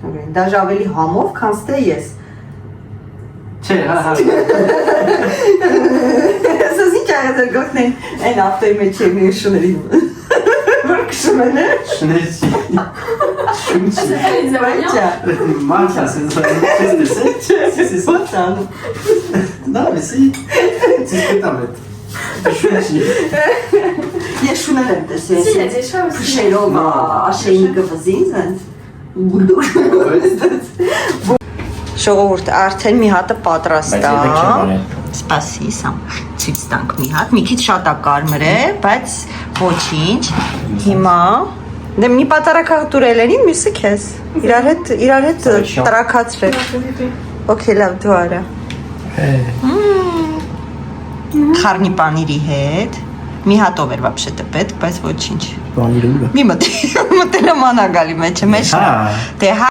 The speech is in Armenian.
Դաժե ավելի համով, քան թե ես։ Չէ, հա։ Ասես ինչ աղետը գոհնեն այն ավտոյի մեջ եմ շուների։ Որ քշում են։ Շնեցի։ Շունչի։ Բաչա։ Մաչա, սենսորի։ Բոթան։ Da, vesi. Discretamente. Շունչի։ Ես շուներ եմ տեսել։ Սիրեցի, Քշերով աշեին կվզին զենց։ Բուլդուկ։ Ժողովուրդ, արդեն մի հատը պատրաստ է։ Սպասի, սամ ցույց տանք մի հատ, մի քիչ շատ է կարմր է, բայց ոչինչ։ Հիմա դե մի պատարակատուրել են, մյուսը քեզ։ Իրար հետ տրակացրեք։ Okay, լավ դու արա։ Խառնի պանիրի հետ։ Մի հատով էր вообще-то պետք, բայց ոչինչ։ Պանիրը։ Մի մտել եմ անագալի մեջ, մեջ։ Դե